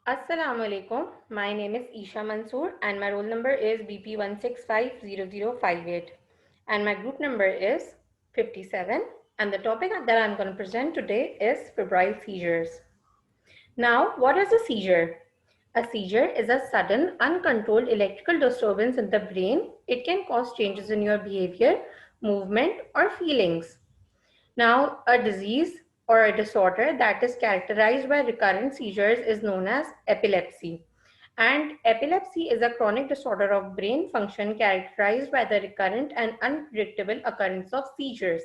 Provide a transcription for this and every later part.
Assalamu alaikum. My name is Isha Mansoor and my roll number is BP1650058 and my group number is 57, and the topic that I'm going to present today is febrile seizures. Now, what is a seizure? A seizure is a sudden, uncontrolled electrical disturbance in the brain. It can cause changes in your behavior, movement, or feelings. Now, a disease or a disorder that is characterized by recurrent seizures is known as epilepsy. And epilepsy is a chronic disorder of brain function characterized by the recurrent and unpredictable occurrence of seizures.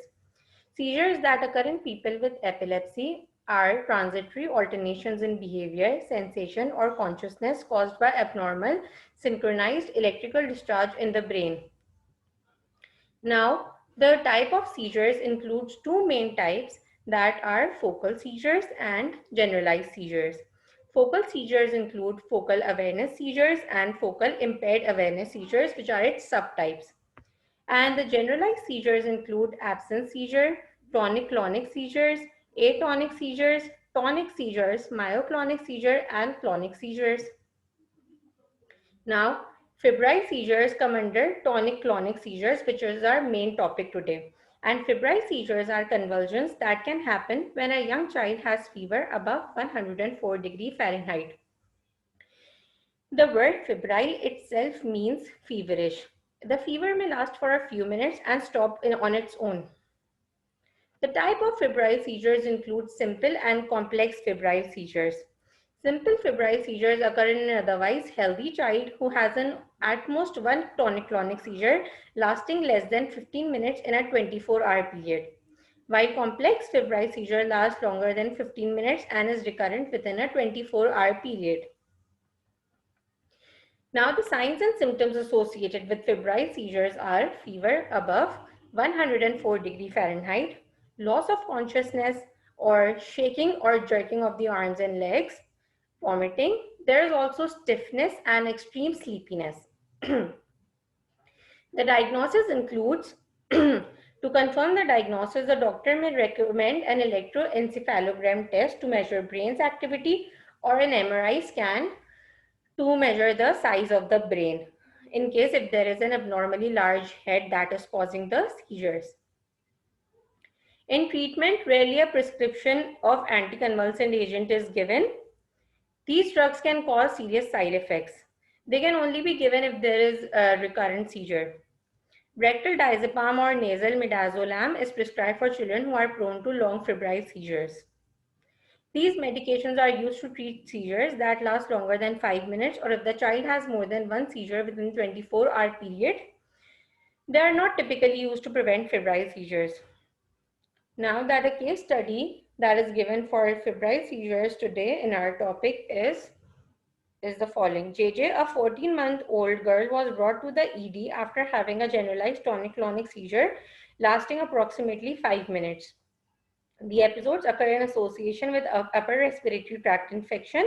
Seizures that occur in people with epilepsy are transitory alternations in behavior, sensation, or consciousness caused by abnormal synchronized electrical discharge in the brain. Now, the type of seizures includes two main types, that are focal seizures and generalized seizures. Focal seizures include focal awareness seizures and focal impaired awareness seizures, which are its subtypes. And the generalized seizures include absence seizure, tonic-clonic seizures, atonic seizures, tonic seizures, myoclonic seizure, and clonic seizures. Now, febrile seizures come under tonic-clonic seizures, which is our main topic today. And febrile seizures are convulsions that can happen when a young child has fever above 104°F. The word febrile itself means feverish. The fever may last for a few minutes and stop on its own. The type of febrile seizures include simple and complex febrile seizures. Simple febrile seizures occur in an otherwise healthy child who has at most one tonic-clonic seizure lasting less than 15 minutes in a 24-hour period, while complex febrile seizure lasts longer than 15 minutes and is recurrent within a 24-hour period. Now, the signs and symptoms associated with febrile seizures are fever above 104°F, loss of consciousness or shaking or jerking of the arms and legs, vomiting. There is also stiffness and extreme sleepiness. The diagnosis includes to confirm the diagnosis, the doctor may recommend an electroencephalogram test to measure brain's activity or an MRI scan to measure the size of the brain in case if there is an abnormally large head that is causing the seizures. In treatment, rarely a prescription of anticonvulsant agent is given. These drugs can cause serious side effects. They can only be given if there is a recurrent seizure. Rectal diazepam or nasal midazolam is prescribed for children who are prone to long febrile seizures. These medications are used to treat seizures that last longer than 5 minutes, or if the child has more than one seizure within a 24-hour period. They are not typically used to prevent febrile seizures. Now, that a case study that is given for febrile seizures today in our topic is the following. JJ, a 14-month-old girl, was brought to the ED after having a generalized tonic-clonic seizure lasting approximately 5 minutes. The episodes occur in association with upper respiratory tract infection.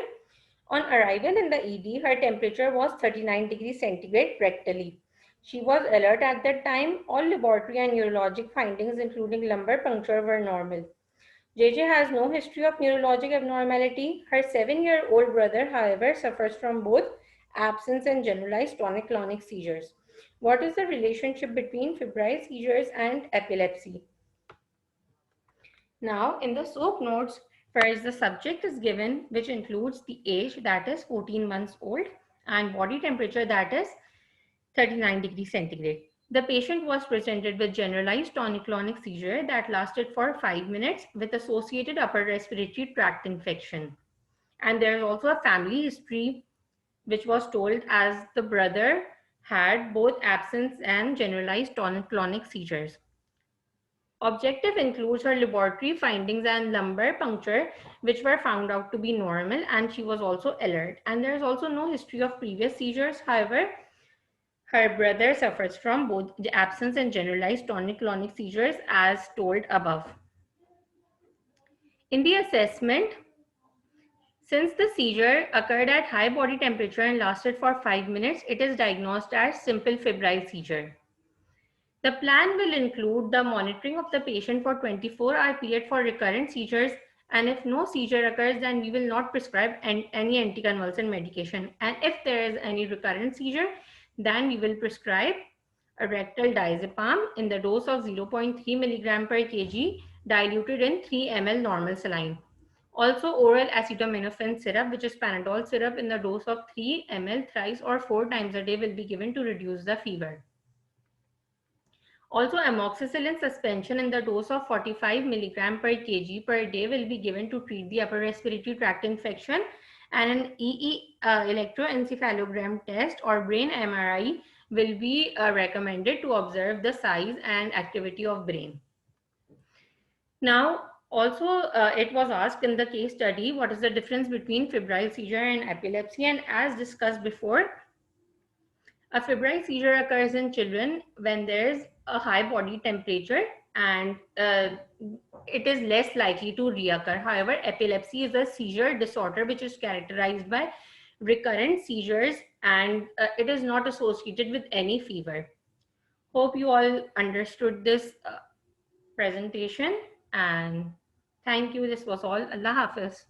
On arrival in the ED, her temperature was 39°C rectally. She was alert at that time. All laboratory and neurologic findings, including lumbar puncture, were normal. JJ has no history of neurologic abnormality. Her 7-year-old brother, however, suffers from both absence and generalized tonic-clonic seizures. What is the relationship between febrile seizures and epilepsy? Now, in the SOAP notes, first the subject is given, which includes the age, that is 14 months old, and body temperature, that is 39°C. The patient was presented with generalized tonic-clonic seizure that lasted for 5 minutes with associated upper respiratory tract infection. And there is also a family history which was told, as the brother had both absence and generalized tonic-clonic seizures. Objective includes her laboratory findings and lumbar puncture, which were found out to be normal, and she was also alert. And there is also no history of previous seizures. However, her brother suffers from both the absence and generalized tonic-clonic seizures as told above. In the assessment, since the seizure occurred at high body temperature and lasted for 5 minutes, it is diagnosed as simple febrile seizure. The plan will include the monitoring of the patient for 24-hour period for recurrent seizures And if no seizure occurs, then we will not prescribe any anticonvulsant medication. And if there is any recurrent seizure, then we will prescribe a rectal diazepam in the dose of 0.3 milligram per kg diluted in 3 ml normal saline. Also, oral acetaminophen syrup, which is Panadol syrup, in the dose of 3 ml thrice or 4 times a day will be given to reduce the fever. Also, amoxicillin suspension in the dose of 45 milligram per kg per day will be given to treat the upper respiratory tract infection, and an electroencephalogram test or brain MRI will be recommended to observe the size and activity of brain. Now, also it was asked in the case study, what is the difference between febrile seizure and epilepsy? And as discussed before, a febrile seizure occurs in children when there's a high body temperature, and it is less likely to reoccur. However, epilepsy is a seizure disorder which is characterized by recurrent seizures, and it is not associated with any fever. Hope you all understood this presentation, and thank you. This was all. Allah Hafiz.